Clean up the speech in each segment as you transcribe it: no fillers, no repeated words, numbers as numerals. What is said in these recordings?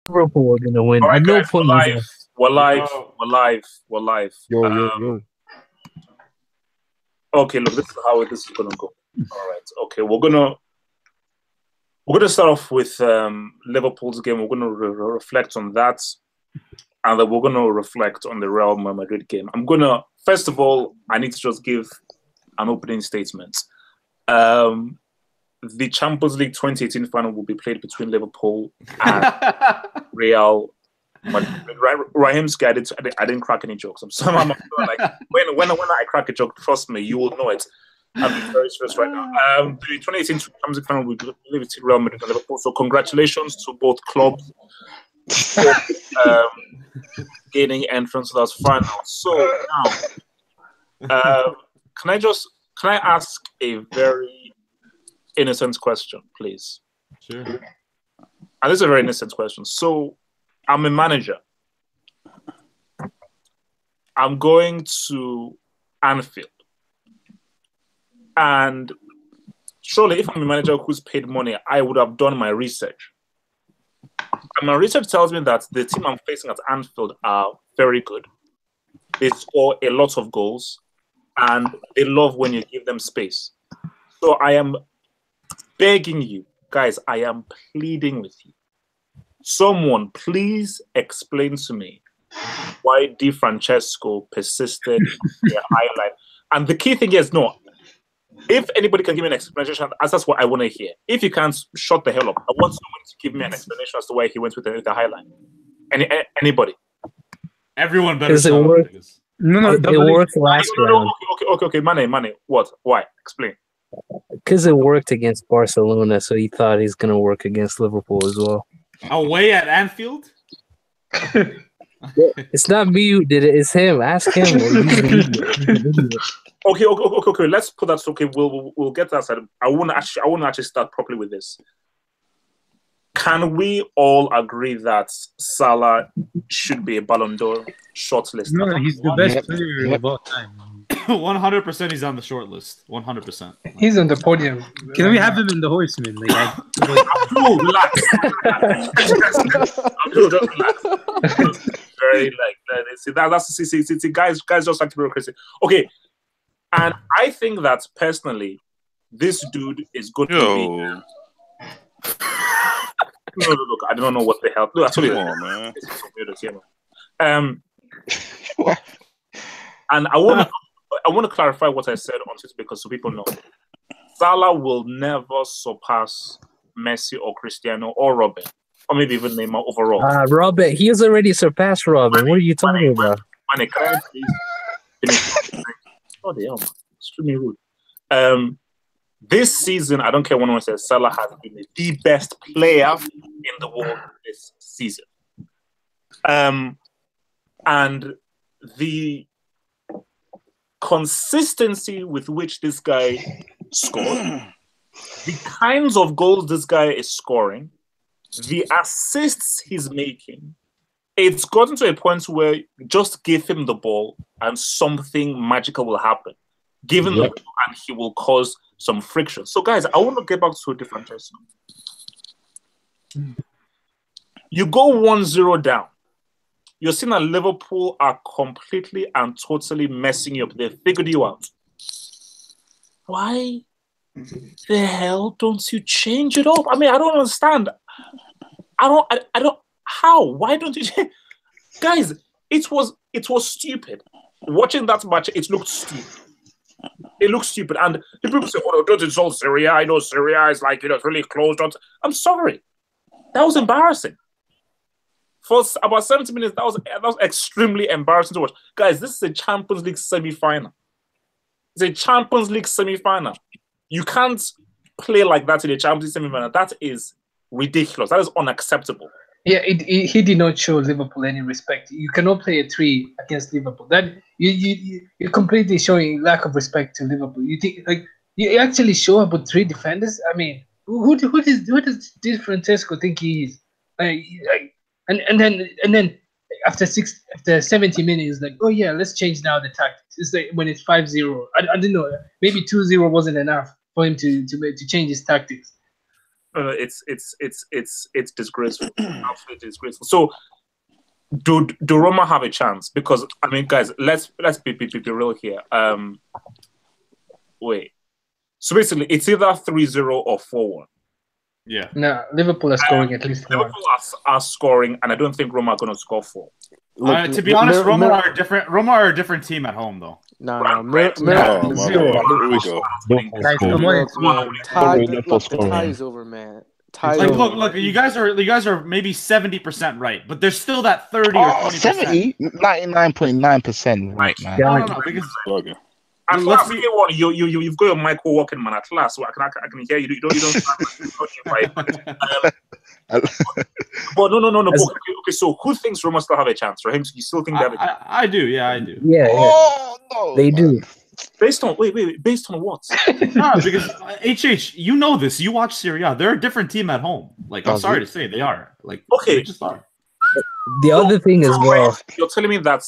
Liverpool are gonna win. All right, At no guys, we're point live. was We're live. Yo. We're live. We're live. Yo. Okay, look, this is how this is gonna go. All right. Okay, we're gonna start off with Liverpool's game. We're gonna reflect on that, and then we're gonna reflect on the Real Madrid game. First of all, I need to just give an opening statement. The Champions League 2018 final will be played between Liverpool and Real Madrid. Raheem's I didn't crack any jokes. I'm sorry. I'm like when I crack a joke, trust me, you will know it. I'm very stressed right now. The 2018 Champions League final will be between Real Madrid and Liverpool. So congratulations to both clubs for gaining entrance to that final. So now, can I ask a very innocent question, please? Sure. And this is a very innocent question. So, I'm a manager. I'm going to Anfield. And surely, if I'm a manager who's paid money, I would have done my research. And my research tells me that the team I'm facing at Anfield are very good. They score a lot of goals, and they love when you give them space. So I am begging you, guys, I am pleading with you. Someone, please explain to me why Di Francesco persisted in the highlight. And the key thing is, no, if anybody can give me an explanation, that's what I want to hear. If you can't, shut the hell up. I want someone to give me an explanation as to why he went with the highlight. Anybody? Everyone better Because it shut up, worked. niggas. it worked last round. Okay. Money. What? Why? Explain. Because it worked against Barcelona, so he thought he's gonna work against Liverpool as well. Away at Anfield? It's not me who did it; it's him. Ask him. He's an idiot. Okay. Let's put that. Okay, we'll get to that side. I want to actually start properly with this. Can we all agree that Salah should be a Ballon d'Or shortlist? No, he's the best player of all time. 100% he's on the short list. 100%. He's on the podium. Can we have him in the horseman? Abdul, relax. Abdul, just relax. Very see, guys just like to be crazy. Okay, and I think that personally, this dude is going to be. No, look, I don't know what the hell. No, actually, Come on, man. This is so weird here, man. And I want to clarify what I said on Twitter because so people know. Salah will never surpass Messi or Cristiano or Robin, or maybe even Neymar overall. Robin, he has already surpassed Robin. What are you talking about? Mane, can I please finish? Oh, the hell, man. Extremely rude. This season, I don't care what anyone says, Salah has been the best player in the world this season. And the consistency with which this guy scored, the kinds of goals this guy is scoring, the assists he's making, it's gotten to a point where just give him the ball and something magical will happen. Give him the ball and he will cause some friction. So, guys, I want to get back to a different person. You go 1-0 down. You're seeing that Liverpool are completely and totally messing you up. They figured you out. Why the hell don't you change it up? I mean, I don't understand. I don't. How? Why don't you change? Guys, it was stupid. Watching that match, it looked stupid. It looks stupid. And the people say, oh, don't insult Syria. I know Syria is like, it's really close. I'm sorry. That was embarrassing. For about 70 minutes, that was extremely embarrassing to watch. Guys, this is a Champions League semi-final. It's a Champions League semi-final. You can't play like that in a Champions League semi-final. That is ridiculous. That is unacceptable. Yeah, he did not show Liverpool any respect. You cannot play a 3 against Liverpool. That you're completely showing lack of respect to Liverpool. You think like you actually show up with 3 defenders? I mean, who does Di Francesco think he is? And then after 70 minutes, like, oh yeah, let's change now the tactics. It's like when it's 5-0. I don't know. Maybe 2-0 wasn't enough for him to change his tactics. It's disgraceful. Absolutely disgraceful. So do Roma have a chance? Because I mean, guys, let's be real here. Wait. So basically, it's either 3-0 or 4-1. Yeah. No, Liverpool are scoring at least one. Liverpool are scoring, and I don't think Roma are going to score 4. To be honest, Roma are different. Roma are a different team at home, though. No, Zero. Here we go. Guys, come on. the tie is over, man. Like, look, you guys are maybe 70% right, but there's still that 30 or 20%. 70? 99.9% right, man. No, because And let's see one, you've got your Michael walking man at last, so I can hear you. You don't right. But no. Okay, so who thinks Roma still have a chance? Raheem, you still think they have a chance? I do. Yeah, I do. Yeah. Oh, no. They do. Based on based on what? No, because HH, you know this. You watch Serie A. They're a different team at home. Like, I'm sorry to say, they are. Like, okay, they just are. The other thing as well. You're telling me that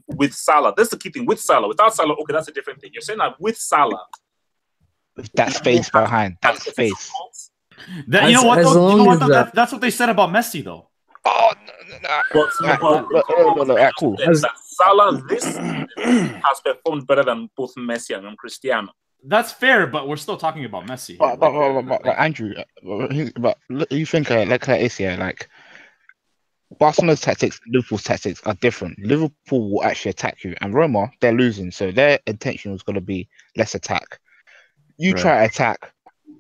with Salah, that's the key thing. With Salah, without Salah, okay, that's a different thing. You're saying that with Salah, That space behind. That space. You know what? Though? That's what they said about Messi, though. Oh, no. Cool. Salah this has performed better than both Messi and Cristiano. That's fair, but we're still talking about Messi. But Andrew, but you think like this, yeah, like Barcelona's tactics, Liverpool's tactics are different. Liverpool will actually attack you, and Roma, they're losing, so their intention was going to be less attack. You try to attack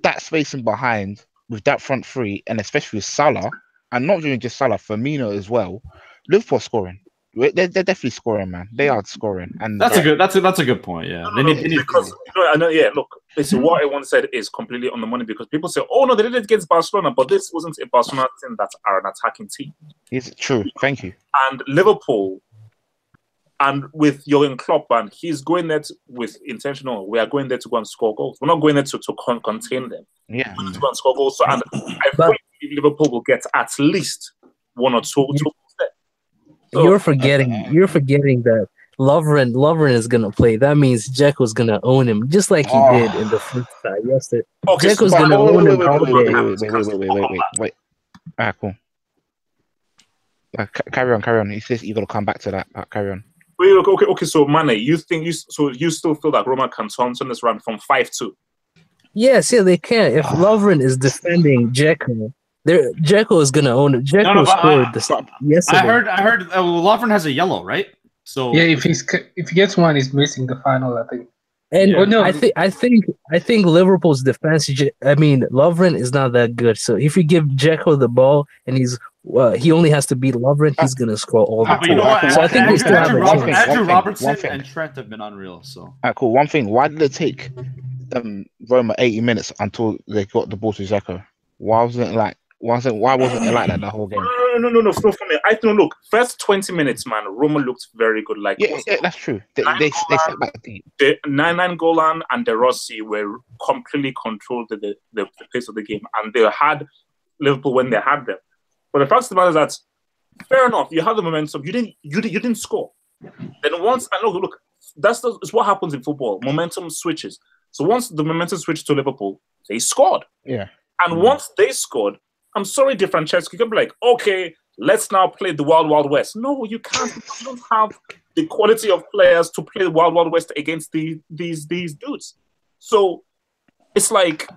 that spacing behind with that front three, and especially with Salah, and not even just Salah, Firmino as well. Liverpool scoring. They're definitely scoring, man. They are scoring, and that's a good point. Yeah, because I know. Yeah, look, listen. What I once said is completely on the money because people say, "Oh no, they did it against Barcelona," but this wasn't a Barcelona team that are an attacking team. It's true. Thank you. And Liverpool, and with Jurgen Klopp, and he's going there with intentional. We are going there to go and score goals. We're not going there to contain them. Yeah, to go and score goals. So, and I think Liverpool will get at least one or two. So, you're forgetting that Lovren is gonna play. That means Dzeko's gonna own him, just like he did in the first time yesterday. Okay, Dzeko's gonna own him all day. Wait. Alright, cool. Carry on. He says you gotta come back to that. Carry on. Wait, okay. So Mane, you still feel that Roma can turn this round from 5-2? Yes, they can. If Lovren is defending Dzeko, Dzeko is gonna own it. Dzeko scored yesterday. I heard Lovren has a yellow, right? So yeah, if he gets one, he's missing the final, I think. And I think Liverpool's defense. I mean, Lovren is not that good. So if you give Dzeko the ball and he only has to beat Lovren, he's gonna score all the time. You know what? So I think we still have a chance. Andrew Robertson and Trent have been unreal. So cool. One thing. Why did it take Roma 80 minutes until they got the ball to Dzeko? Why wasn't it like that the whole game? No, for me. I think look, first 20 minutes, man, Roma looked very good. Like yeah, that's true. They sat back deep. The Golan and De Rossi were completely controlled the pace of the game, and they had Liverpool when they had them. But the fact of the matter is that fair enough, you had the momentum. You didn't score. Then once look, that's what happens in football. Momentum switches. So once the momentum switched to Liverpool, they scored. Yeah. And once they scored, I'm sorry, Di Francesco, you can be like, okay, let's now play the Wild Wild West. No, you can't. You don't have the quality of players to play the Wild Wild West against these dudes. So it's like,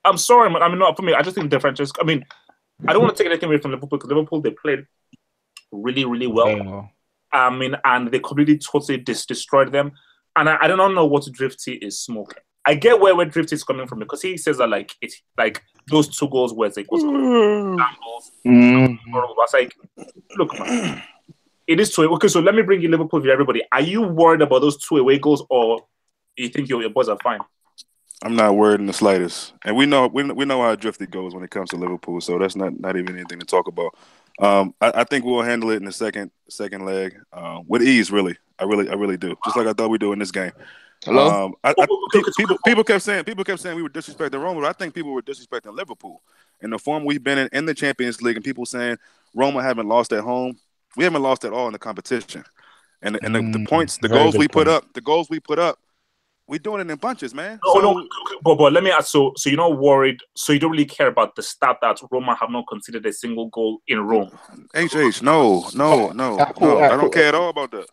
I'm sorry, man. I mean, not for me. I just think Di Francesco. I mean, I don't want to take anything away from Liverpool because Liverpool, they played really, really well. I mean, and they completely, totally destroyed them. And I don't know what Drifty is smoking. I get where Drifty is coming from because he says that it's like those 2 goals where it's like what's going on. It's like, look, man, it is 2. Okay, so let me bring you Liverpool view, everybody. Are you worried about those 2 away goals, or you think your boys are fine? I'm not worried in the slightest, and we know how Drifty goes when it comes to Liverpool, so that's not even anything to talk about. I think we'll handle it in the second leg with ease. Really, I really do. Just like I thought we do in this game. Hello. People kept saying we were disrespecting Roma, but I think people were disrespecting Liverpool in the form we've been in the Champions League, and people saying Roma haven't lost at home. We haven't lost at all in the competition, and the points, the goals we put up We're doing it in bunches, man. No, but let me ask. So you're not worried? So you don't really care about the stat that Roma have not conceded a single goal in Rome? No. I don't care at all about that.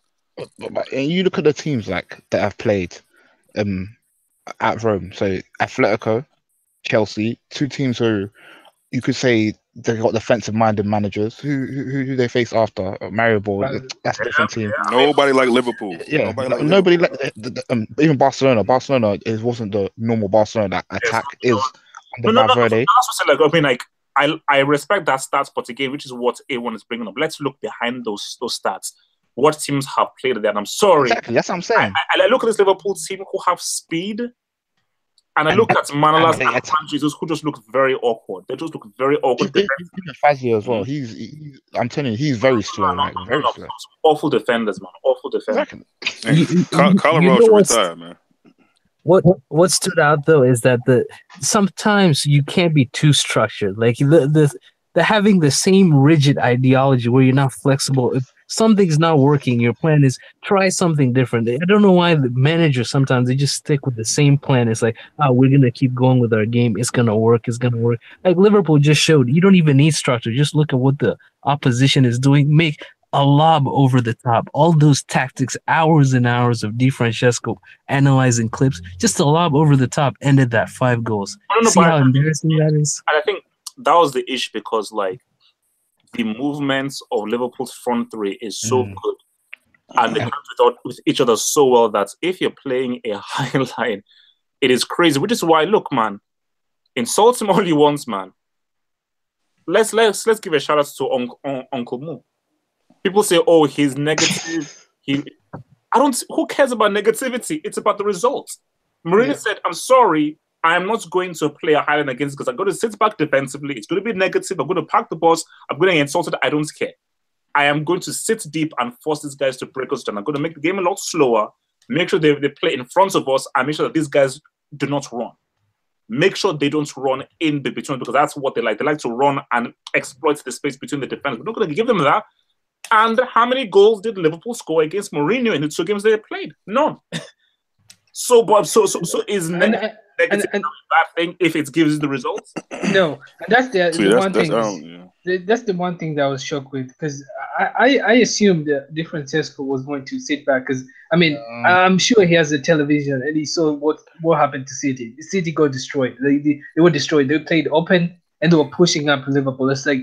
And you look at the teams like that have played at Rome. So Atletico, Chelsea, two teams who you could say they got defensive-minded managers. Who they face after Mario Ball? That's a different team. Nobody like Liverpool. Yeah, nobody like even Barcelona. Barcelona wasn't the normal Barcelona. That attack is under Valverde. I respect that stats, but again, which is what A1 is bringing up. Let's look behind those stats. What teams have played there? And I'm sorry. Exactly, that's what I'm saying. I look at this Liverpool team who have speed, and I look at Manolas and Jesus who just look very awkward. They just look very awkward. Even Fazio as well. I'm telling you, he's very slow. Very slow. Awful defenders, man. Awful defenders. Colorado should retire, man. What stood out though is that sometimes you can't be too structured. Like the having the same rigid ideology where you're not flexible. If something's not working, your plan is try something different. I don't know why the managers sometimes they just stick with the same plan. It's like, we're gonna keep going with our game. It's gonna work. Like Liverpool just showed, you don't even need structure. Just look at what the opposition is doing. Make a lob over the top. All those tactics, hours and hours of Francesco analyzing clips, just a lob over the top ended that 5 goals. See how embarrassing that is? And I think that was the issue because the movements of Liverpool's front three is so good, and they come with each other so well that if you're playing a high line, it is crazy. Which is why, look, man, insult him all you want, man. Let's give a shout out to Uncle Mo. People say, "Oh, he's negative." Who cares about negativity? It's about the results. Mourinho said, "I'm sorry. I am not going to play a Highland against because I'm going to sit back defensively. It's going to be negative. I'm going to park the bus. I'm going to get insulted. I don't care. I am going to sit deep and force these guys to break us down. I'm going to make the game a lot slower, make sure they play in front of us, and make sure that these guys do not run. Make sure they don't run in between because that's what they like. They like to run and exploit the space between the defenders. We're not going to give them that. And how many goals did Liverpool score against Mourinho in the 2 games they played? None. So is negative a bad thing if it gives the results? No, and that's the one thing. That's the one thing that I was shocked with because I assumed that Francesco was going to sit back because I'm sure he has a television and he saw what happened to City. City got destroyed. They were destroyed. They played open and they were pushing up Liverpool. It's like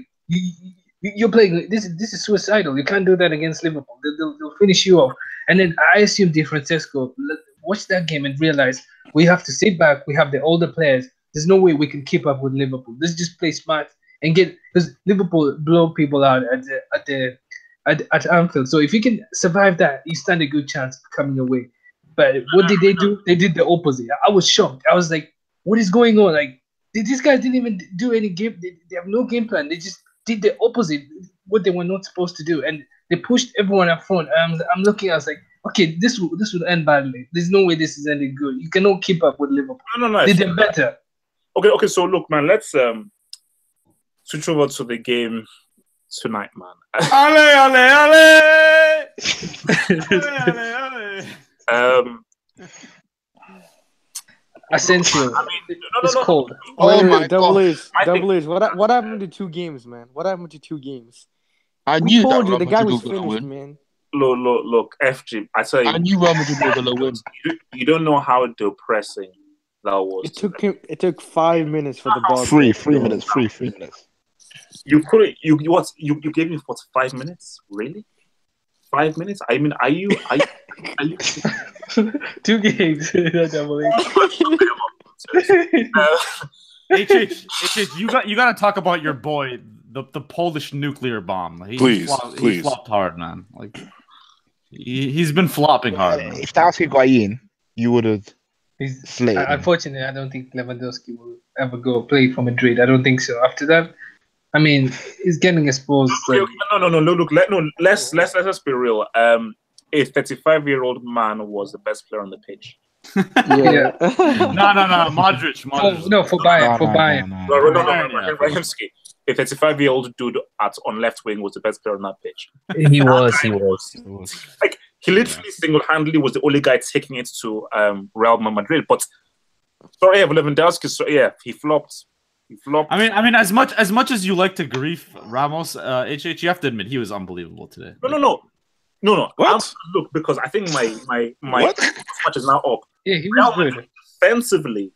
you're playing. This is suicidal. You can't do that against Liverpool. They'll finish you off. And then I assumed Francesco watched that game and realized we have to sit back. We have the older players. There's no way we can keep up with Liverpool. Let's just play smart and because Liverpool blow people out at Anfield. So if you can survive that, you stand a good chance of coming away. But what did they do? They did the opposite. I was shocked. I was like, what is going on? Like these guys didn't even do any game. They have no game plan. They just did the opposite, what they were not supposed to do, and they pushed everyone up front. I'm looking. I was like, okay, this would end badly. There's no way this is ending good. You cannot keep up with Liverpool. No. They did better. Okay. So look, man, let's switch over to the game tonight, man. Ale. Asensio. It's cold. Oh my gosh. Double H. What happened to 2 games, man? What happened to 2 games? I knew told that you the guy was Madrid finished, win. man. Look, FG. I tell you, I knew Real Madrid were gonna win. You don't know how depressing that was. It took 5 minutes for the ball. 3 minutes. You couldn't. You gave me 45 minutes. Really? 5 minutes? I mean, are you 2 games. Double H, you got to talk about your boy, the Polish nuclear bomb. Please. He flopped hard, man. Like he's been flopping hard. Man. If that was Higuain, you would have slated. Unfortunately, I don't think Lewandowski will ever go play for Madrid. I don't think so. After that, I mean, he's getting exposed. Okay, no. Look, let's be real. A 35-year-old man was the best player on the pitch. Yeah. No. Modric. No, for Bayern. No. Rahimski. A 35-year-old dude on left wing was the best player on that pitch. He was. Like He literally single-handedly was the only guy taking it to Real Madrid. But sorry, Lewandowski. So yeah, he flopped. He flopped. I mean, as much as you like to grief Ramos, HH, you have to admit he was unbelievable today. No. What? Look, because I think my What? match is now up. Yeah, he was good. Defensively,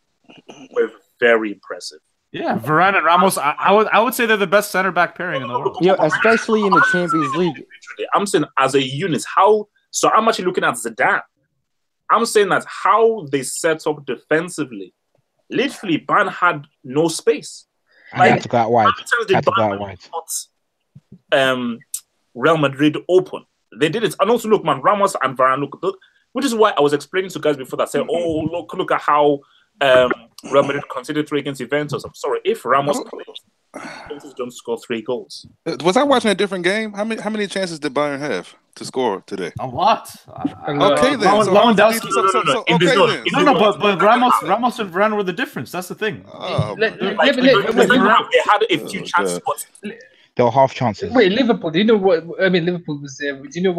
were very impressive. Yeah, Varane and Ramos. I would say they're the best center back pairing in the world. Yeah, especially in the Champions League. I'm saying as a unit, so I'm actually looking at Zidane. I'm saying that how they set up defensively, literally, Bayern had no space. And they had to go out wide. Real Madrid open. They did it. And also, look, man, Ramos and Varane, look, which is why I was explaining to guys before that, say, oh, look at how Real Madrid considered 3 against Juventus. I'm sorry, if Ramos plays, Juventus don't score 3 goals. Was I watching a different game? How many chances did Bayern have to score today? A lot. Okay, then. Lewandowski. No, but Ramos and Varane were the difference. That's the thing. They had a few chances. There were half chances. Wait, Liverpool. Do you know what? I mean, Liverpool was there. Do you know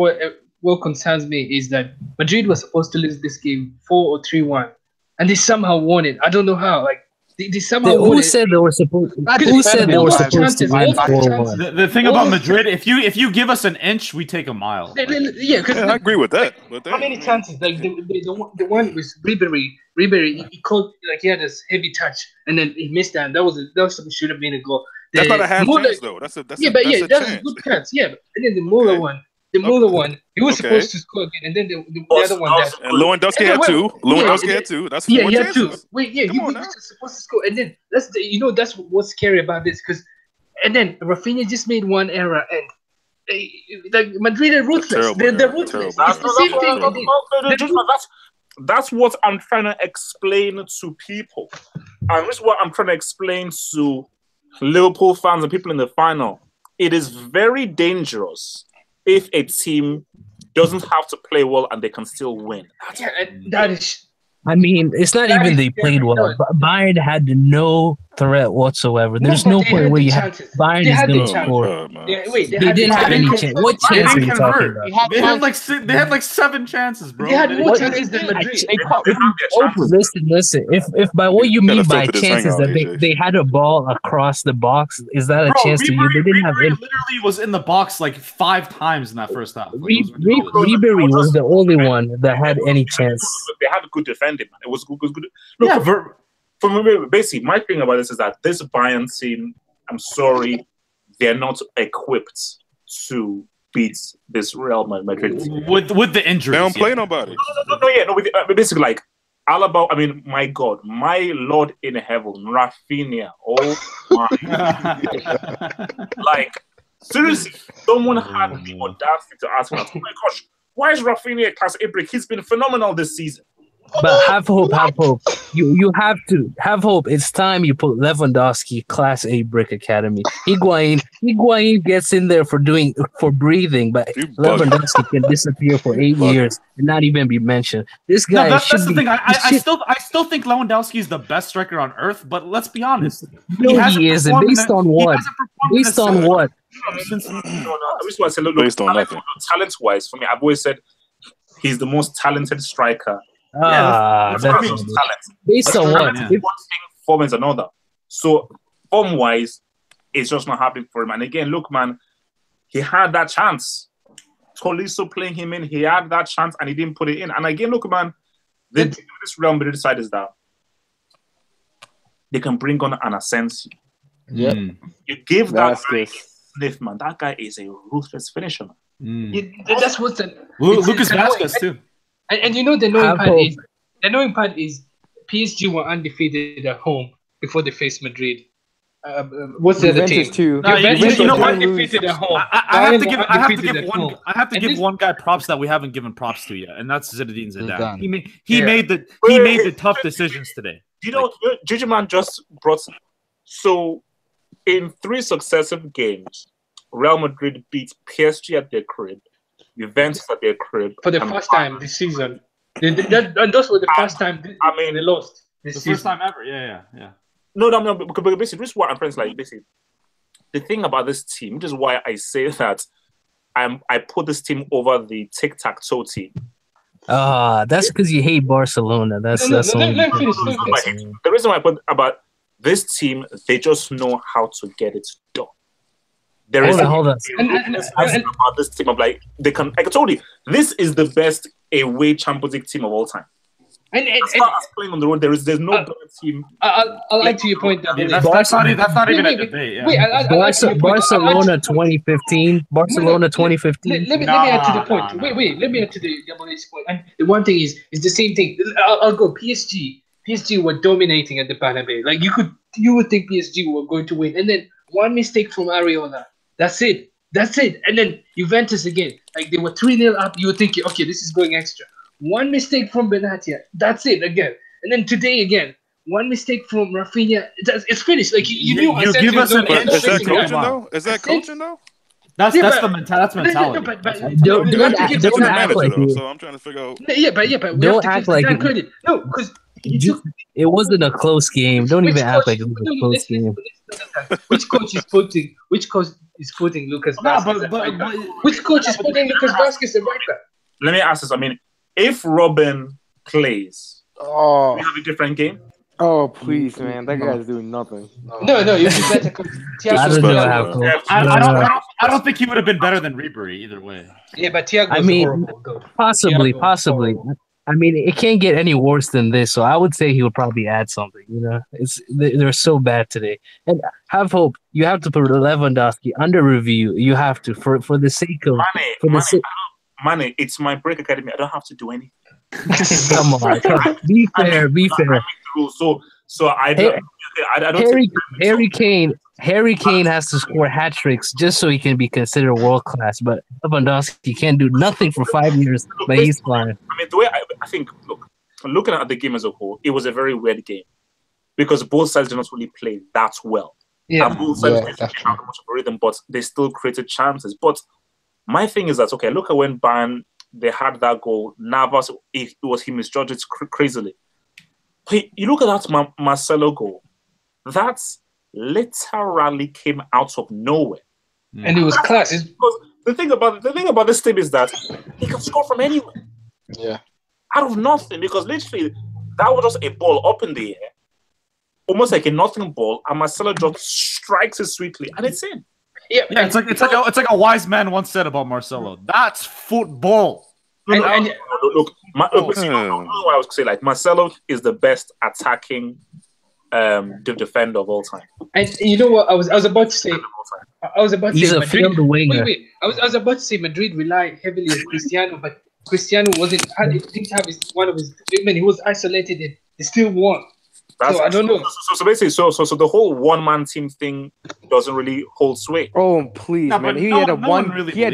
what concerns me is that Madrid was supposed to lose this game 4 or 3-1, and they somehow won it. I don't know how. Like they somehow won it. Who said they were supposed to win 4-1? The thing about Madrid, if you give us an inch, we take a mile. Yeah, I agree with that. How many chances? Like the one with Ribery, he called, like, he had this heavy touch and then he missed that. That should have been a goal. That's not a half chance though. That's a that's a good chance. Yeah, and then the Muller one, he was supposed to score again, and then the other one. And Lewandowski had 2. Lewandowski had 2. That's 4 he had chances. 2. Wait, he was supposed to score, and then that's what's scary about this, because, and then Rafinha just made one error, and like Madrid are ruthless. They're ruthless. It's the same thing. That's what I'm trying to explain to people, and this is what I'm trying to explain to Liverpool fans and people in the final. It is very dangerous if a team doesn't have to play well and they can still win. That is. I mean, it's not even they played well. Bayern had no threat whatsoever. There's no point where you have Bayern is going to score. They didn't have any chance. What chance are you talking about? They had like 7 chances, bro. They had more chances than Madrid. Listen. If by what you mean by chances that they had a ball across the box, is that a chance to you? They didn't have any. Literally was in the box like 5 times in that first half. Ribery was the only one that had any chance. They had a good defending, man. It was good. Look, for me, basically, my thing about this is that this Bayern team, I'm sorry, they're not equipped to beat this Real Madrid team. With the injuries. They don't play nobody. No. Basically, like, Alaba, I mean, my God, my Lord in heaven, Rafinha, oh my. Like, seriously, someone had the audacity to ask me, oh my gosh, why is Rafinha a class A break? He's been phenomenal this season. But have hope. You have to have hope. It's time you put Lewandowski Class A Brick Academy. Higuain gets in there for breathing, but Lewandowski can disappear for 8 years and not even be mentioned. This guy. That's the thing. I still think Lewandowski is the best striker on earth. But let's be honest. He isn't. Based on what? Based on what? Based on nothing. Talent-wise, for me, I've always said he's the most talented striker. That's talent. Based on what? One thing, form is another. So form-wise, it's just not happening for him. And again, look, man, he had that chance. Tolisso playing him in, he had that chance and he didn't put it in. And again, look, man, this Real Madrid side is that they can bring on an Asensio. Yeah, you give that guy sniff, man. That guy is a ruthless finisher. That's what's Lucas Vazquez too. And you know the annoying part is PSG were undefeated at home before they faced Madrid. What's the other team? Too. You know what? Undefeated at home. I have to give one guy props that we haven't given props to yet, and that's Zinedine Zidane. He made the tough decisions today. You know, Gigi Man just brought. So, in 3 successive games, Real Madrid beat PSG at their crib, Juventus at their crib. For the first time this season. And those were the first time they lost. The first time ever. Yeah. No. Because basically, this is what I'm trying to like. Basically, the thing about this team, which is why I say that I put this team over the tic-tac-toe team. That's because you hate Barcelona. That's let me finish. The reason why I put about this team, they just know how to get it done. There is hold on. About this team of like they can. Like I told you, this is the best away Champions League team of all time. And playing on the road, there's no better team. I'll add to your point. That's not even a debate. Yeah. Wait, Barcelona 2015. Barcelona 2015. Let me add to the point. Wait. Let me add to the double H point. And the one thing is the same thing. I'll go PSG. PSG were dominating at the Bernabeu. Like you would think PSG were going to win, and then one mistake from Areola. That's it. And then Juventus again. Like they were 3-0 up. You were thinking, okay, this is going extra. One mistake from Benatia. That's it again. And then today again, one mistake from Rafinha. It's finished. Like you knew. You give us an inch. Is that coaching though? Is that coaching though? That's mentality. Don't act like you. So I'm trying to figure out. But don't act like credit. No, because it wasn't a close game. Don't even act like it was a close game. Which coach is putting Lucas Vazquez? Which coach is putting Lucas Vazquez at right back? Let me ask this. I mean, if Robin plays, we have a different game. Oh please, man! That guy's doing nothing. No, you'd be better. I don't think he would have been better than Ribery either way. Yeah, but Thiago's horrible, though. Possibly. I mean, it can't get any worse than this. So I would say he would probably add something. You know, they're so bad today. And have hope. You have to put Lewandowski under review. You have to for the sake of Mane, it's my break academy. I don't have to do anything. Come on. Be fair. So I don't. Harry Kane has to score hat tricks just so he can be considered world class. But Lewandowski can't do nothing for 5 years, but he's fine. I mean, the way I think, looking at the game as a whole, it was a very weird game because both sides did not really play that well. Yeah, and both sides didn't have much of a rhythm, but they still created chances. But my thing is that look at when Bayern they had that goal. Navas, he misjudged it crazily. You look at that Marcelo goal. That's literally came out of nowhere, and it was class. The thing about this team is that he can score from anywhere. Yeah, out of nothing, because literally that was just a ball up in the air, almost like a nothing ball, and Marcelo just strikes it sweetly, and it's in. Yeah, it's like a wise man once said about Marcelo. That's football. Look, what I was saying, like Marcelo is the best attacking defender of all time. And you know what I was about to say? He's a field winger. Wait. I was about to say Madrid rely heavily on Cristiano, but Cristiano didn't have one of his. I mean, he was isolated and he still won. So I don't know. So basically, so the whole one-man team thing doesn't really hold sway. Oh please, man! He had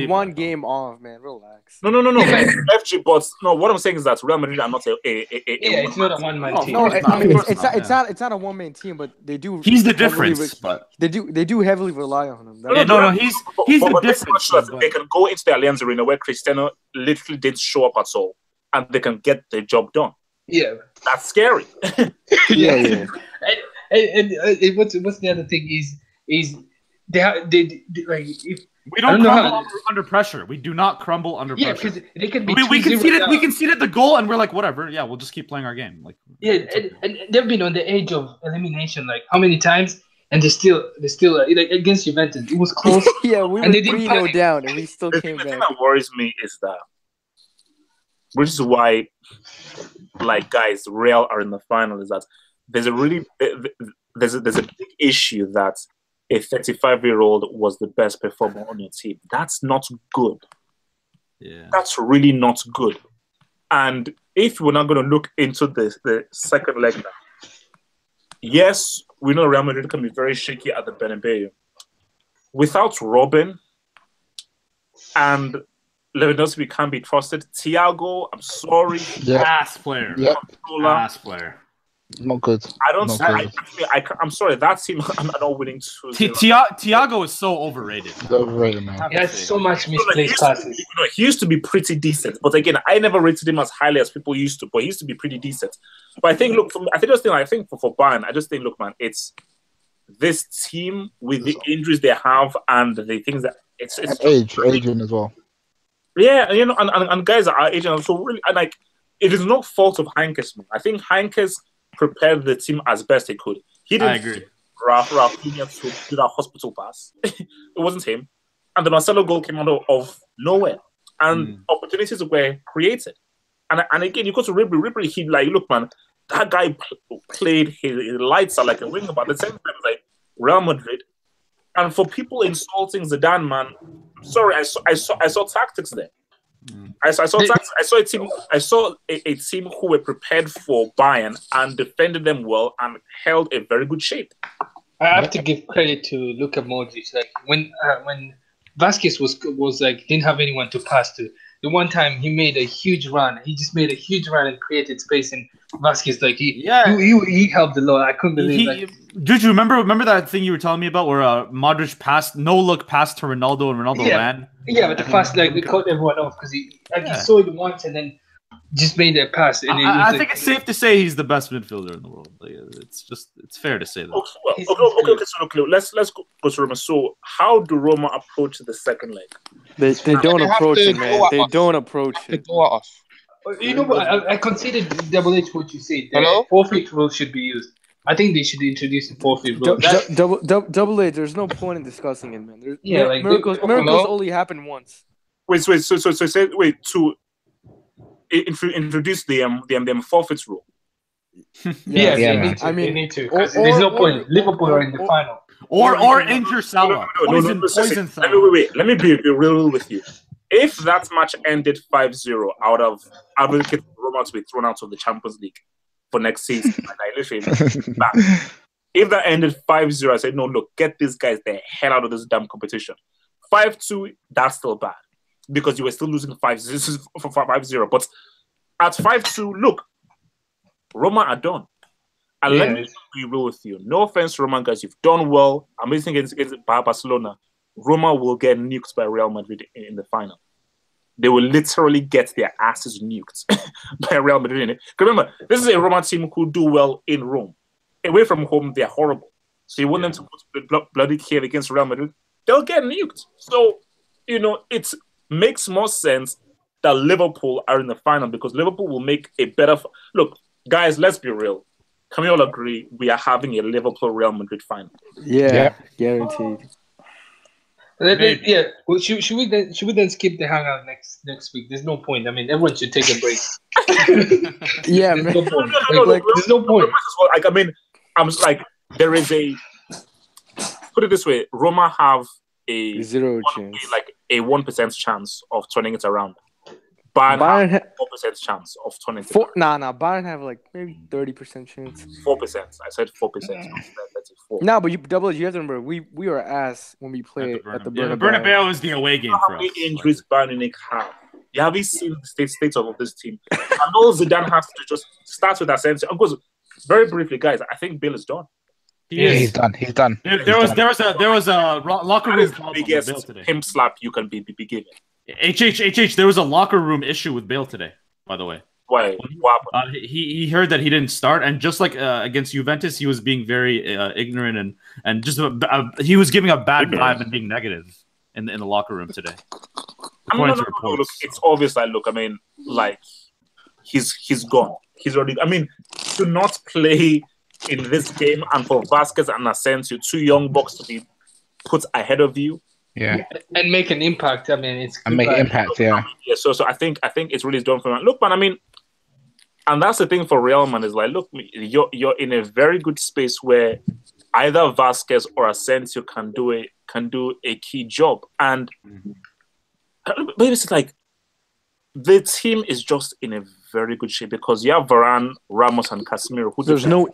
one game off, man. Relax. No. FG, but no. What I'm saying is that Real Madrid are not it's not a one-man team. No, it's not a one-man team, but they do. He's the difference, but they do heavily rely on him. He's the difference. They can go into the Allianz Arena where Cristiano literally didn't show up at all, and they can get the job done. Yeah, that's scary. yeah. And what's the other thing is they like if we don't crumble under pressure. We do not crumble under pressure. Yeah, because they can be. We conceded the goal, and we're like, whatever. Yeah, we'll just keep playing our game. Like and they've been on the edge of elimination. Like how many times? And they still against Juventus. It was close. Yeah, we were 3-0 down, and we still came back. The thing that worries me is that, which is why, like guys, Real are in the final. Is that there's a big issue that a 35-year-old was the best performer on your team. That's not good. Yeah, that's really not good. And if we're not going to look into the second leg now, yes, we know Real Madrid can be very shaky at the Bernabeu. Without Robin and Lewandowski can't be trusted. Thiago, I'm sorry. Ass player. Yep. Ass player. Not good. I'm sorry. That team are not winning 2-0. Thiago is so overrated. Overrated, man. He has so much misplaced passes. He used to be pretty decent, but again, I never rated him as highly as people used to. But he used to be pretty decent. But I think, look, for Bayern, I just think, look, man, it's this team with the injuries they have and the things that it's aging as well. Yeah, you know, and guys are aging. So really, and like, it is no fault of Heinkes, man. I think Heinkes prepared the team as best he could. He didn't. I agree. Rafinha to do that hospital pass. It wasn't him. And the Marcelo goal came out of nowhere. And opportunities were created. And again, you go to Ribery. Ribery, he like, look, man, that guy played his lights out like a winger, but at the same time, like Real Madrid. And for people insulting Zidane, man, sorry, I saw tactics there. I saw tactics. I saw a team who were prepared for Bayern and defended them well and held a very good shape. I have to give credit to Luka Modric. Like when Vasquez was like didn't have anyone to pass to. The one time he made a huge run. He just made a huge run and created space. And Vasquez, like he helped a lot. I couldn't believe. Did you remember that thing you were telling me about where Modric passed no look passed to Ronaldo and Ronaldo ran? Yeah, but the pass like we caught everyone off because he saw it once and then just made that pass. And I think it's safe to say he's the best midfielder in the world. Like, it's fair to say that. Okay, so let's go to Roma. So how do Roma approach the second leg? They don't approach it, man. They don't approach it. You know what? I considered Double H what you said. Hello? Forfeit rule should be used. I think they should introduce the forfeit rule. Double A, there's no point in discussing it, man. Miracles only happen once. Wait, so say to introduce the forfeits rule. Yeah, they need to. There's no point. Liverpool are in the final. Or injure Salah. Poison Salah. Wait. Let me be real with you. If that match ended 5-0, I would have advocated Roma to be thrown out of the Champions League for next season. And I literally back. If that ended 5-0, I said, no, look, get these guys the hell out of this damn competition. 5-2, that's still bad. Because you were still losing 5-0. But at 5-2, look, Roma are done. And let me be real with you. No offense, Roma guys, you've done well. Amazing against Barcelona. Roma will get nuked by Real Madrid in the final. They will literally get their asses nuked by Real Madrid. Remember, this is a Roma team who do well in Rome. Away from home, they're horrible. So you want them to put bloody cave against Real Madrid, they'll get nuked. So, you know, it makes more sense that Liverpool are in the final because Liverpool will make a better... Look, guys, let's be real. Can we all agree we are having a Liverpool-Real Madrid final? Yeah, guaranteed. Yeah. Well, should we then skip the hangout next week? There's no point. I mean, everyone should take a break. Yeah, there's man. no point. There's no point. Like, I mean, I'm just like, there is a... Put it this way, Roma have a... Zero chance. Like a 1% chance of turning it around. Bayern have 4% chance of turning it around. Nah. Bayern have like maybe 30% chance. 4%. I said 4%. That's 4. Nah, but you have to remember, we were ass when we played at the Bernabeu. The Bernabeu is the away game for us. How many injuries Bayern Munich have? You haven't seen the state of this team. And all Zidane has to just start with Asensio. And goes very briefly, guys. I think Bale is done. He's done. There was a locker room problem with Bale today. Him slap you can be given. HH. There was a locker room issue with Bale today. By the way, why? He heard that he didn't start, and just like against Juventus, he was being very ignorant and just he was giving a bad vibe and being negative in the locker room today. Look, it's obvious. He's gone. He's already. I mean, to not play in this game and for Vasquez and Asensio, two young bucks to be put ahead of you. Yeah, and make an impact. I mean, it's and make an impact. Yeah. So I think it's really done for man. Look, man. I mean, and that's the thing for Real, man. Is like, look, you're in a very good space where either Vasquez or Asensio can do a key job, and maybe it's like the team is just in a very good shape because you have Varane, Ramos, and Casemiro. There's no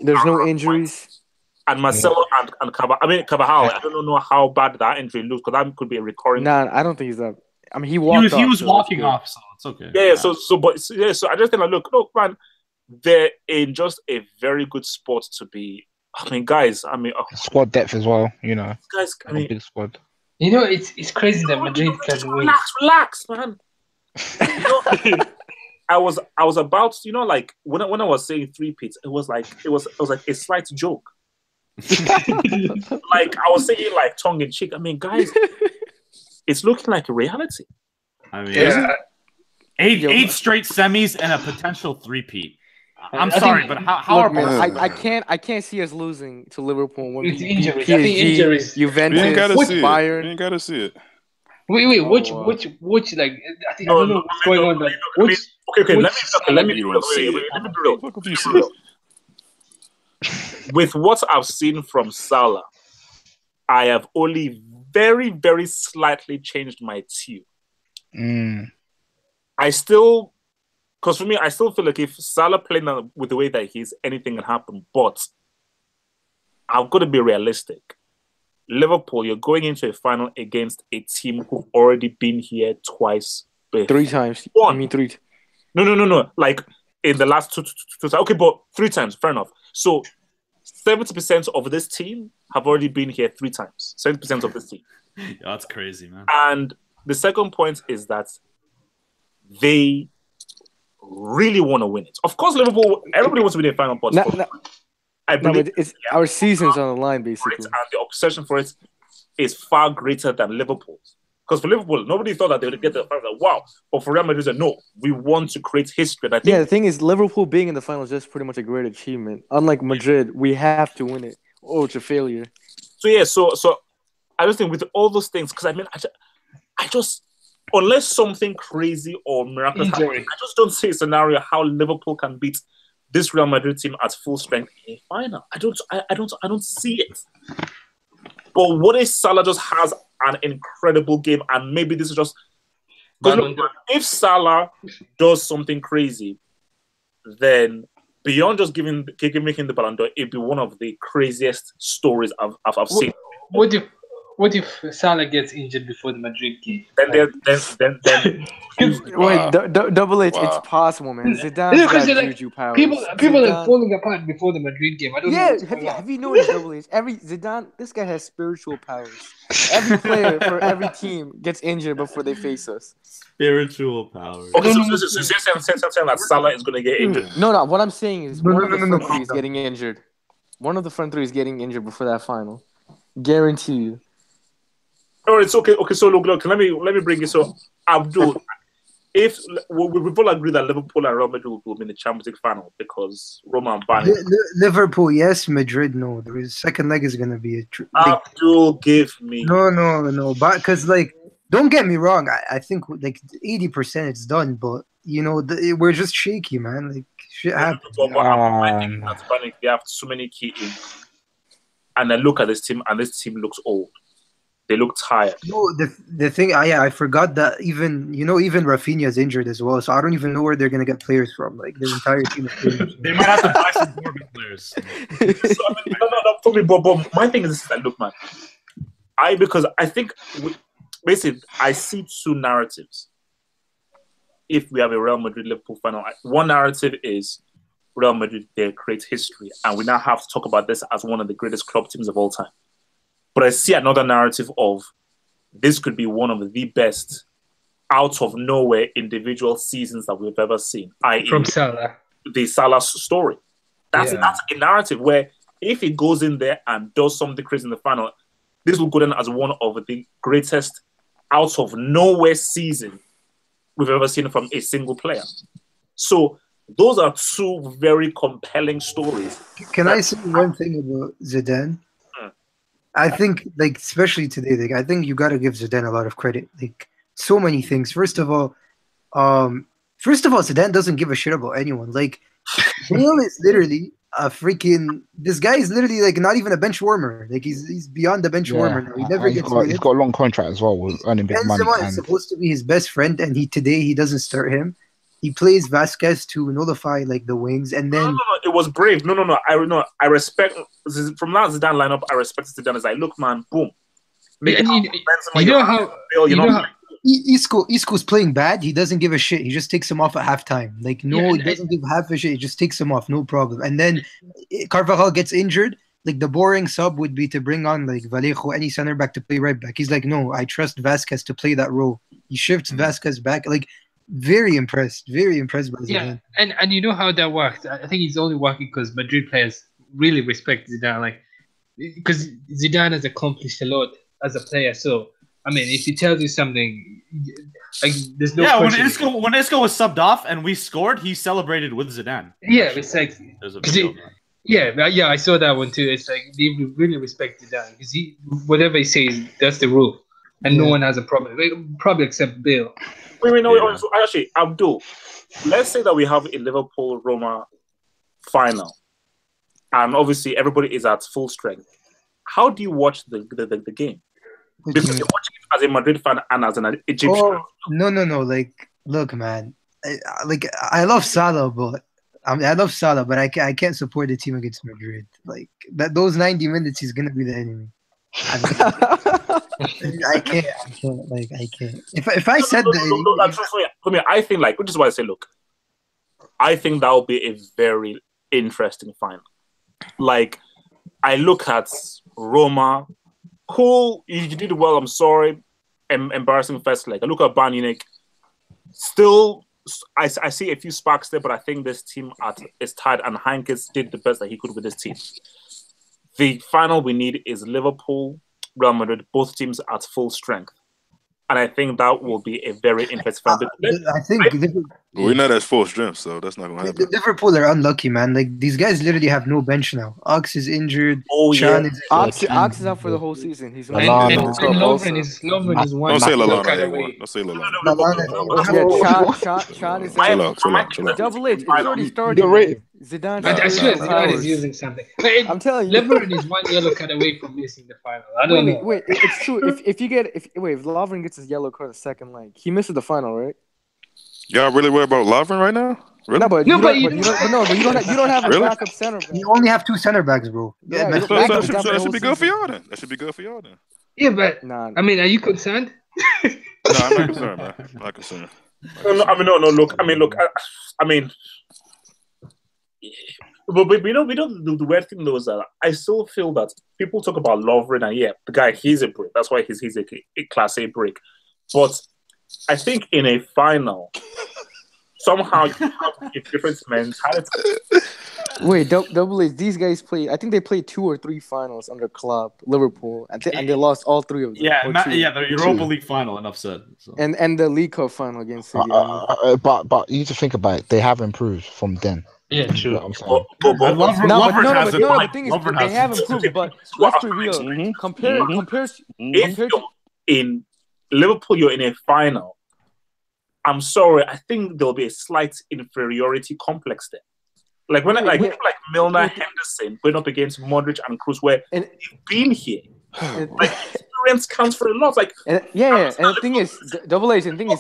injuries. And Marcelo and Carvajal. I don't know how bad that injury looks because that could be a recurring. Nah, I don't think he's that. I mean, he was walking off, so it's okay. Yeah. So I just think look, man, they're in just a very good spot to be. I mean, guys. I mean, squad depth as well. You know, guys. I mean, big squad. You know, it's crazy that Madrid can win. Relax, man. I was about, like when I was saying 3 pits, it was like a slight joke. Like I was saying, like tongue in cheek. I mean, guys, it's looking like a reality. I mean, Yeah. eight straight semis and a potential three-peat. I'm I sorry, think- but how Look, are man, Barcelona? I can't see us losing to Liverpool when It's we injuries. beat I think injuries. PSG, You ain't Juventus, gotta see it. You Bayern. ain't gotta see it. Wait, Oh, which wow. like I think I No, don't know no, what's going on, but which Okay. which Let me You be don't real. see Wait, it. let me be real. Fuck if you see it. With what I've seen from Salah, I have only very, very slightly changed my tune. I still, because for me, I still feel like if Salah playing with the way that he is, anything can happen. But I've got to be realistic. Liverpool, you're going into a final against a team who've already been here twice. Three times. One. I mean, three. No. Like in the last two times. Okay, but 3 times. Fair enough. So 70% of this team have already been here 3 times. 70% of this team. Yeah, that's crazy, man. And the second point is that they really want to win it. Of course, Liverpool, everybody wants to win the final, but I believe but it's our season's on the line, for it, basically. and the obsession for it is far greater than Liverpool's. Because for Liverpool, nobody thought that they would get to the final. Wow. But for Real Madrid, no, we want to create history. And I think Yeah, the thing is, Liverpool being in the final is just pretty much a great achievement. Unlike Madrid, we have to win it, or it's a failure. So I just think with all those things, because I mean, I just unless something crazy or miraculous happens, I just don't see a scenario how Liverpool can beat this Real Madrid team at full strength in a final. I don't see it. But what if Salah just has an incredible game, and maybe this is just because if Salah does something crazy, then beyond just making the Ballon d'Or, it'd be one of the craziest stories I've seen. What if Salah gets injured before the Madrid game? Then Wait, Double H, it's possible, man. Zidane's got juju powers. People are falling apart before the Madrid game. I don't know. Have you noticed, Double H? Zidane, this guy has spiritual powers. Every player for every team gets injured before they face us. Spiritual powers. Okay, so you're saying that Salah is going to get injured? No. What I'm saying is one of the front three is getting injured. One of the front three is getting injured before that final. Guarantee you. Oh, it's okay. Okay, so look. Let me bring it. So, Abdul, if we've all agreed that Liverpool and Real Madrid will be in the Champions League final because Roma and Bayern. Liverpool, yes. Madrid, no. The second leg is gonna be Abdul, give me no. But because don't get me wrong, I think 80% it's done, but we're just shaky, man. Like shit happens. They have so many key in, and I look at this team, and this team looks old. They look tired. No, the thing, I forgot that even Rafinha is injured as well, so I don't even know where they're gonna get players from. Like the entire team is players. They might have to buy some Dortmund players. But my thing is this: look, man, because I think basically I see 2 narratives. If we have a Real Madrid Liverpool final, one narrative is Real Madrid, they create history, and we now have to talk about this as one of the greatest club teams of all time. But I see another narrative of this could be one of the best out of nowhere individual seasons that we've ever seen. I.e. from Salah. The Salah story. That's a narrative where if he goes in there and does something crazy in the final, this will go down as one of the greatest out of nowhere season we've ever seen from a single player. So those are 2 very compelling stories. Can I say one thing about Zidane? I think, especially today, I think you got to give Zidane a lot of credit. So many things. First of all, Zidane doesn't give a shit about anyone. Bale is literally this guy is literally not even a bench warmer. He's beyond the bench warmer now. He never gets minutes. He's got a long contract as well with earning big money. Benzema is supposed to be his best friend, and today he doesn't start him. He plays Vasquez to nullify the wings, and then no, it was brave. No. I respect from that Zidane lineup. I respect Zidane as look, man, boom. Isco's playing bad. He doesn't give a shit. He just takes him off at halftime. He doesn't give half a shit. He just takes him off, no problem. And then Carvajal gets injured. The boring sub would be to bring on Vallejo, any center back, to play right back. He's no, I trust Vasquez to play that role. He shifts Vasquez back. Very impressed by Zidane. Yeah, and you know how that worked. I think it's only working because Madrid players really respect Zidane. because Zidane has accomplished a lot as a player. So I mean, if he tells you something, like there's no question. When Isco was subbed off and we scored, he celebrated with Zidane. Yeah, it's like There's a video of that. yeah, I saw that one too. It's like they really respect Zidane because whatever he says, that's the rule, and no one has a problem. Probably except Bill. Wait, no. Actually, Abdul, let's say that we have a Liverpool Roma final, and obviously everybody is at full strength. How do you watch the game? Because you're watching it as a Madrid fan and as an Egyptian. Oh, no. Like, look, man. I love Salah, but I love Salah, but I can't support the team against Madrid. Like those 90 minutes, he's gonna be the enemy. I can't. I can't. If I said that, that's for me. I think which is why I say, look, I think that will be a very interesting final. Like, I look at Roma. Cool, you did well. I'm sorry. Embarrassing first leg. I look at Bayern Munich. Still, I see a few sparks there, but I think this team is tired, and Heinkes did the best that he could with this team. The final we need is Liverpool, Real Madrid, both teams at full strength. And I think that will be a very interesting final. I think we're not at full strength, so that's not going to happen. Liverpool are unlucky, man. Like, these guys literally have no bench now. Ox is injured. Ox is out for the whole season. He's Lovren is one. Don't say Lallana. Don't say Lallana. Chan is out. Double H. It's already started. Zidane. I swear Zidane is using something. I'm telling you. Lovren is one yellow card away from missing the final. I don't know. Wait, it's true. If Lovren gets his yellow card the second leg, he misses the final, right? Y'all really worried about Lovren right now? Really? You don't have a backup center back. You only have two center backs, bro. Yeah, that should be good for y'all then. That should be good for y'all then. Yeah, but I mean, are you concerned? No, I'm not concerned, man. I'm not concerned. No. Look. But we know the weird thing though is that I still feel that people talk about Lovren and the guy, he's a brick. That's why he's a class A brick. But I think in a final, somehow you have a different mentality. Wait, Double H, these guys play. I think they played 2 or 3 finals under Klopp, Liverpool, and they lost all 3 of them. The Europa League final, enough said. So. And the League Cup final against City. But you need to think about it. They have improved from then. Yeah, true. You know what I'm saying? The thing is, they have improved. But let's be real. Compare. If you're in Liverpool, you're in a final. I'm sorry. I think there'll be a slight inferiority complex there. Like when Milner, Henderson going up against Modric and Kroos, where they've been here. Experience counts for a lot. And the thing is, Double H, and the thing is,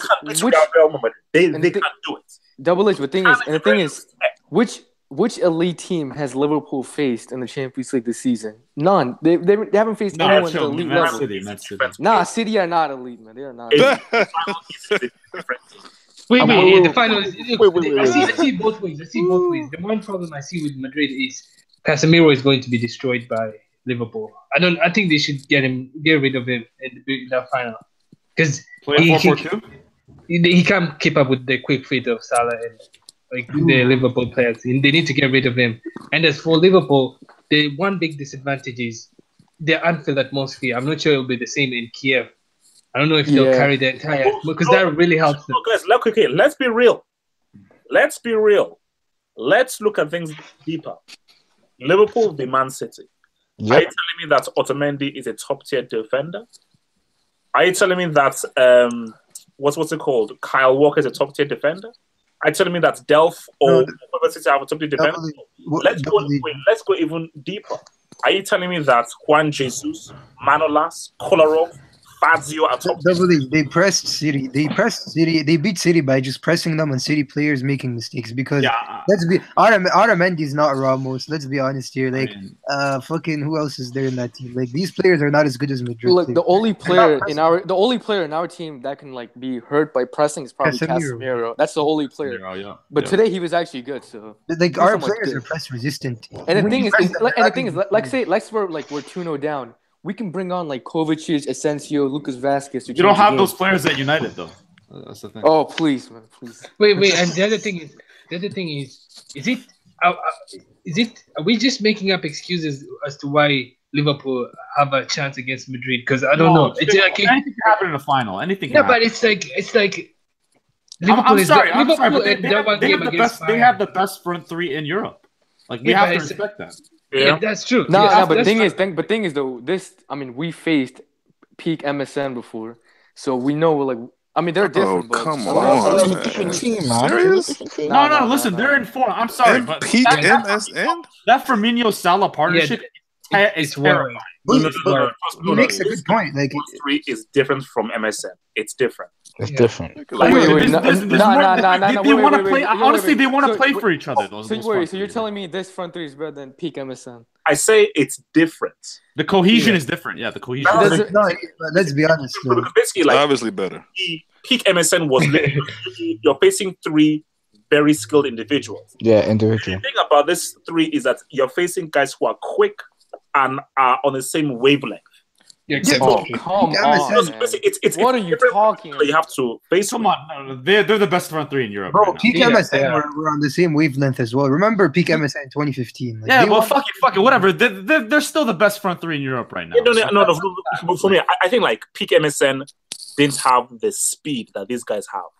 they can't do it. Double H, the thing is, which elite team has Liverpool faced in the Champions League this season? None. They haven't faced anyone at the elite level. City are not elite, man. They are not. Wait, the final is. I see both ways. The one problem I see with Madrid is Casemiro is going to be destroyed by Liverpool. I think they should get rid of him in that final because he can't keep up with the quick feet of Salah and the Liverpool players. They need to get rid of him. And as for Liverpool, the one big disadvantage is their Anfield atmosphere. I'm not sure it'll be the same in Kiev. I don't know if they'll carry the entire because that really helps them. Guys, let's be real. Let's look at things deeper. Liverpool v Man City. Yep. Are you telling me that Otamendi is a top tier defender? Are you telling me that what's it called? Kyle Walker is a top tier defender? Are you telling me that Delph or whoever City have a top tier defender? Let's go even deeper. Are you telling me that Juan Jesus, Manolas, Kolarov, Fazio are top tier? They pressed City. They beat City by just pressing them and City players making mistakes. Because let's be Otamendi is not Ramos. Let's be honest here. Fucking who else is there in that team? Like these players are not as good as Madrid. Look, the only player in our team that can be hurt by pressing is probably Casemiro. That's the only player. But today he was actually good. So our players are press resistant. And the thing is, let's say we're 2-0 down. We can bring on Kovacic, Asensio, Lucas Vazquez. You don't have those players at United though. That's the thing. Oh please, man, please. Wait, and the other thing is it? Are we just making up excuses as to why Liverpool have a chance against Madrid because I don't know. It's like anything can happen in the final. Anything. Can yeah, happen. but it's like. I'm sorry, Liverpool but they have the best front three in Europe. Like we have to respect that. Yeah, that's true. But thing is though, we faced peak MSN before, so we know they're different. Oh, come on. Serious? No, listen, they're in form. I'm sorry, but peak MSN? That Firmino Salah partnership is terrifying. He makes a good point. Like, three is different from MSN. It's different. It's different. Honestly, they want to play for each other. So you're telling me this front three is better than peak MSN? I say it's different. The cohesion is different. Yeah, the cohesion. Let's be honest. Basically, obviously better. Peak MSN was you're facing three very skilled individuals. Yeah, individual. The thing about this three is that you're facing guys who are quick and are on the same wavelength. Yeah, come on. It's what are you talking about? You have to face. Come on, no, they're the best front three in Europe. Bro, peak MSN we're on the same wavelength as well. Remember peak MSN 2015? Fuck it, whatever. They're still the best front three in Europe right now. No. For me, I think like peak MSN didn't have the speed that these guys have,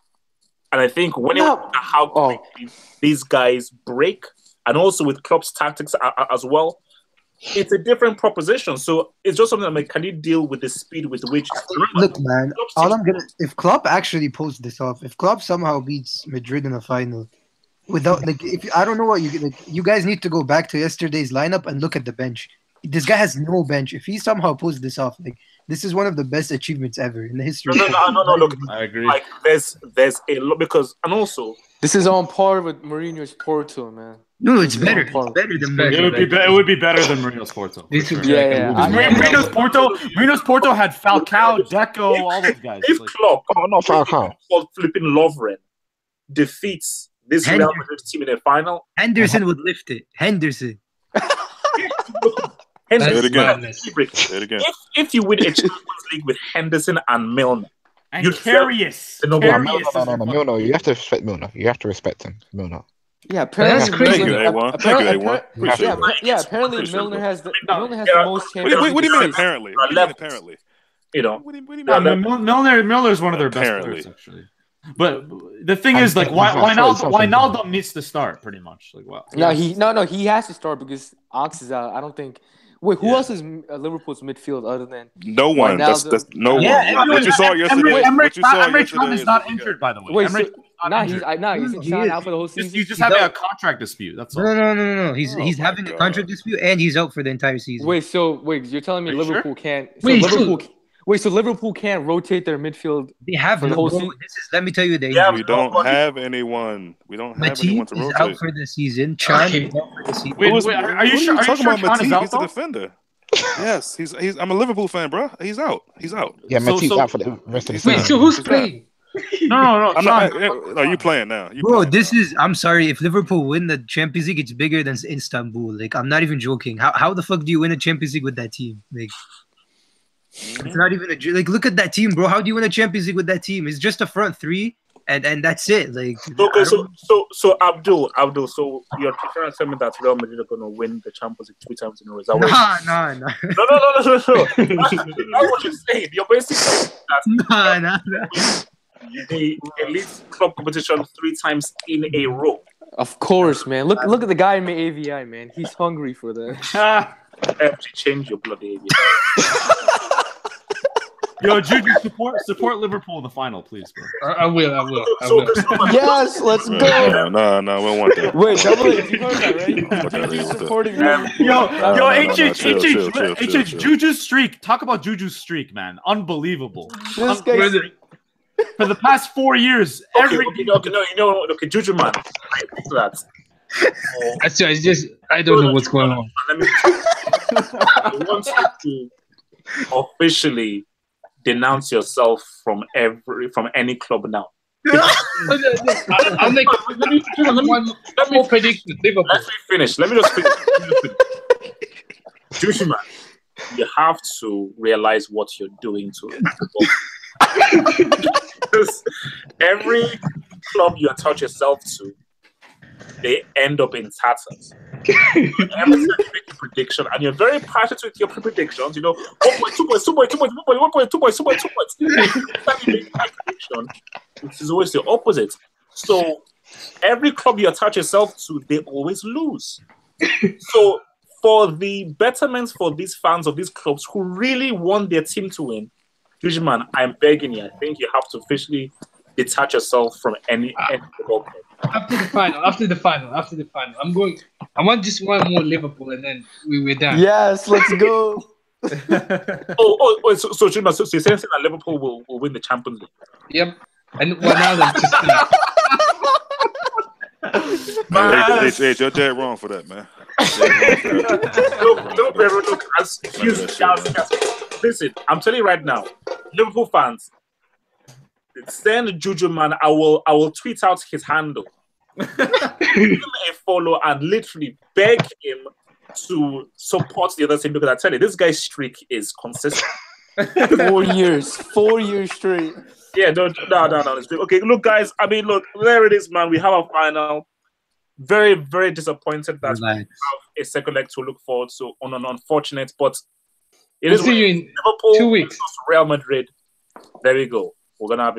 and I think when how quickly these guys break, and also with Klopp's tactics as well. It's a different proposition, so it's just something can you deal with the speed with which? Look, man, if Klopp actually pulls this off, if Klopp somehow beats Madrid in the final, without I don't know what you guys need to go back to yesterday's lineup and look at the bench. This guy has no bench. If he somehow pulls this off, this is one of the best achievements ever in the history. No. Look, I agree. Like there's a lot because and also this is on par with Mourinho's Porto, man. No, it's better. It's better than it would be better than Mourinho's Porto. Mourinho's Porto had Falcao, Deco, all those guys. If Klopp, not Falcao, called flipping Lovren, defeats this Real Madrid team in the final, Henderson would lift it. Henderson. Say it again. If you win a Champions League with Henderson and Milner, and Karius. No, Milner. You have to respect Milner. You have to respect him, Milner. Yeah, apparently. That's crazy. Apparently Milner has the most Champions. What do you mean apparently? Apparently. You know, Milner is one of their best players actually. But the thing is, Wijnaldum needs to start pretty much. He has to start because Ox is out. I don't think. Wait, who else is Liverpool's midfield other than no one? That's no one. What you saw yesterday. Emre Can is not injured, by the way. Wait, he's out for the whole season. He's just having a contract dispute. That's all. No. He's having a contract dispute and he's out for the entire season. Wait, you're telling me Liverpool can't? So Liverpool can't rotate their midfield. They have for the whole season. Let me tell you, we don't have anyone. We don't have anyone to rotate. Out for the season. Chan is out for the season. Wait, are you sure? Talking about Matip, he's a defender. Yes, he's. I'm a Liverpool fan, bro. He's out. Yeah, Matip's out for the rest of the season. Wait, so who's playing? No. Are you playing now? I'm sorry. If Liverpool win the Champions League, it's bigger than Istanbul. I'm not even joking. How the fuck do you win a Champions League with that team? It's not even look at that team, bro. How do you win a Champions League with that team? It's just a front three, and that's it. Okay, so Abdul, so you're trying to tell me that Real Madrid are gonna win the Champions League 3 times in a row? No. No. That's what you're saying. You're basically saying that the elite club competition 3 times in a row. Of course, man. Look at the guy in the AVI, man. He's hungry for that. Empty, change your bloody AVI. Yo, Juju, support Liverpool in the final, please, bro. I will. Yes, let's go. No, we don't want that. Wait, you heard that, right? Juju's supporting them. HH, Juju's streak. Talk about Juju's streak, man. Unbelievable. This guy. For the past 4 years, okay, Juju, man. I don't know what's going on. I want you to officially denounce yourself from any club now. I'll make let me predict Liverpool. Let me finish. Let me just finish. Juju, man, you have to realize what you're doing to it. Because every club you attach yourself to, they end up in tatters. Every time you make a prediction, and you're very passionate with your predictions, 1 point, 2 points, 2 points, 2 points, 1 point, 2 points, 2 points, 2 points. Every time you make a prediction, it is always the opposite. So every club you attach yourself to, they always lose. So for the betterment for these fans of these clubs who really want their team to win, man, I'm begging you. I think you have to officially detach yourself from any football club. After the final, I want just one more Liverpool, and then we're done. Yes, let's go. So you're saying that Liverpool will win the Champions League? Yep. And now they're just Hey, you're dead wrong for that, man. Look, listen, I'm telling you right now, Liverpool fans, send Juju man. I will tweet out his handle, give him a follow, and literally beg him to support the other team, because I tell you, this guy's streak is consistent. 4 years straight. Yeah, no. Okay, look, guys. I mean, look, there it is, man. We have a final. Very, very disappointed that we have a second leg to look forward to. Unfortunate, but we'll see you in Liverpool 2 weeks. Real Madrid. There we go. We're gonna have a